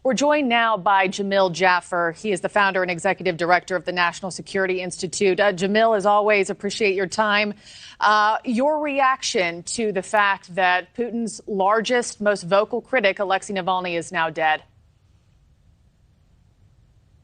We're joined now by Jamil Jaffer. He is the founder and executive director of the National Security Institute. Jamil, as always, appreciate your time. Your reaction to the fact that Putin's largest, most vocal critic, Alexei Navalny, is now dead?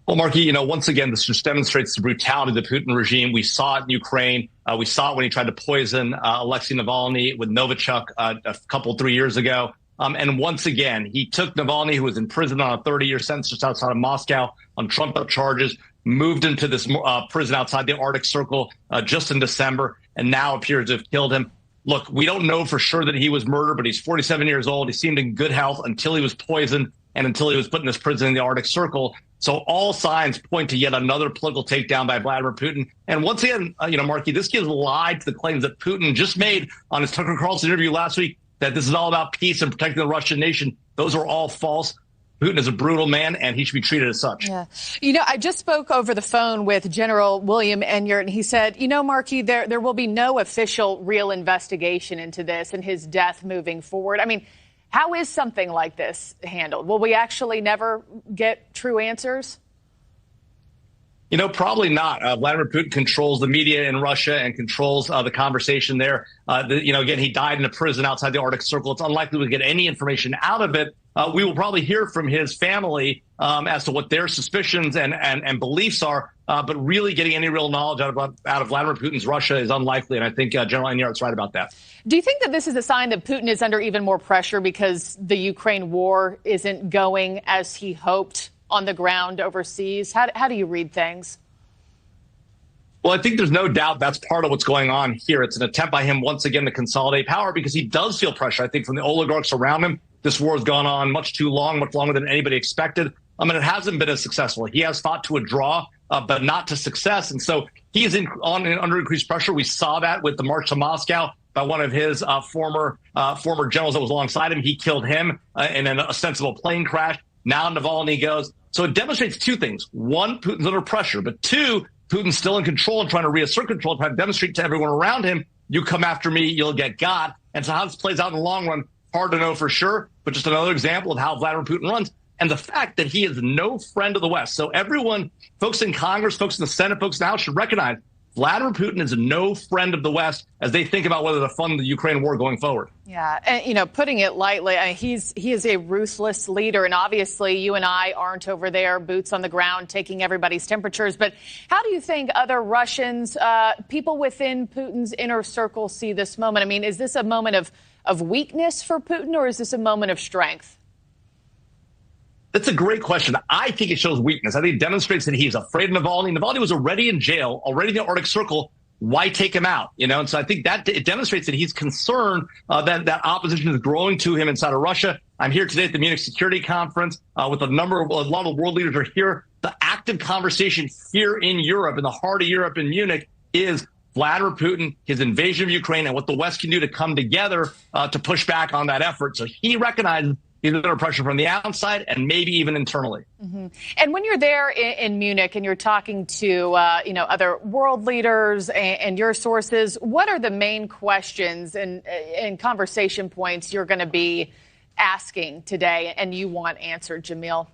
Well, Marky, once again, this just demonstrates the brutality of the Putin regime. We saw it in Ukraine. We saw it when he tried to poison Alexei Navalny with Novichok a couple, 3 years ago. And once again, he took Navalny, who was in prison on a 30-year sentence just outside of Moscow on trumped-up charges, moved into this prison outside the Arctic Circle just in December, and now appears to have killed him. Look, we don't know for sure that he was murdered, but he's 47 years old. He seemed in good health until he was poisoned and until he was put in this prison in the Arctic Circle. So all signs point to yet another political takedown by Vladimir Putin. And once again, Marky, this gives lie to the claims that Putin just made on his Tucker Carlson interview last week, that this is all about peace and protecting the Russian nation. Those are all false. Putin is a brutal man, and he should be treated as such. Yeah. I just spoke over the phone with General William Enyart, and he said, Marky, there will be no official real investigation into this and his death moving forward. I mean, how is something like this handled? Will we actually never get true answers? Probably not. Vladimir Putin controls the media in Russia and controls the conversation there. Again, he died in a prison outside the Arctic Circle. It's unlikely we get any information out of it. We will probably hear from his family as to what their suspicions and beliefs are. But really getting any real knowledge out of Vladimir Putin's Russia is unlikely. And I think General Enyart's right about that. Do you think that this is a sign that Putin is under even more pressure because the Ukraine war isn't going as he hoped on the ground overseas? How do you read things? Well, I think there's no doubt that's part of what's going on here. It's an attempt by him once again to consolidate power because he does feel pressure, I think, from the oligarchs around him. This war has gone on much too long, much longer than anybody expected. It hasn't been as successful. He has fought to a draw, but not to success. And so he is under increased pressure. We saw that with the march to Moscow by one of his former generals that was alongside him. He killed him in an ostensible plane crash. Now Navalny goes. So it demonstrates two things. One, Putin's under pressure. But two, Putin's still in control and trying to reassert control, trying to demonstrate to everyone around him, you come after me, you'll get got. And so how this plays out in the long run, hard to know for sure, but just another example of how Vladimir Putin runs. And the fact that he is no friend of the West. So everyone, folks in Congress, folks in the Senate, folks now should recognize Vladimir Putin is no friend of the West as they think about whether to fund the Ukraine war going forward. Yeah. And, putting it lightly, he is a ruthless leader. And obviously you and I aren't over there, boots on the ground, taking everybody's temperatures. But how do you think other Russians, people within Putin's inner circle, see this moment? I mean, is this a moment of weakness for Putin, or is this a moment of strength? That's a great question. I think it shows weakness. I think it demonstrates that he's afraid of Navalny. Navalny was already in jail, already in the Arctic Circle. Why take him out? And so I think that it demonstrates that he's concerned that opposition is growing to him inside of Russia. I'm here today at the Munich Security Conference with a lot of world leaders are here. The active conversation here in Europe, in the heart of Europe in Munich, is Vladimir Putin, his invasion of Ukraine, and what the West can do to come together to push back on that effort. So he recognizes he's under pressure from the outside and maybe even internally. Mm-hmm. And when you're there in Munich and you're talking to, other world leaders and your sources, what are the main questions and conversation points you're going to be asking today and you want answered, Jamil?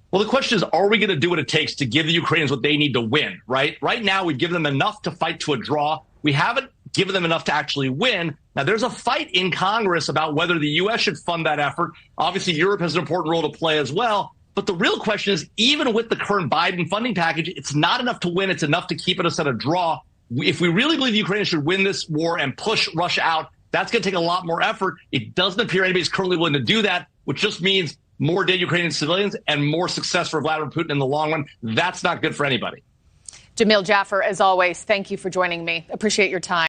Well, the question is, are we going to do what it takes to give the Ukrainians what they need to win, right? Right now, we've given them enough to fight to a draw. We haven't given them enough to actually win. Now, there's a fight in Congress about whether the U.S. should fund that effort. Obviously, Europe has an important role to play as well. But the real question is, even with the current Biden funding package, it's not enough to win. It's enough to keep us at a draw. If we really believe the Ukrainians should win this war and push Russia out, that's going to take a lot more effort. It doesn't appear anybody's currently willing to do that, which just means more dead Ukrainian civilians and more success for Vladimir Putin in the long run. That's not good for anybody. Jamil Jaffer, as always, thank you for joining me. Appreciate your time.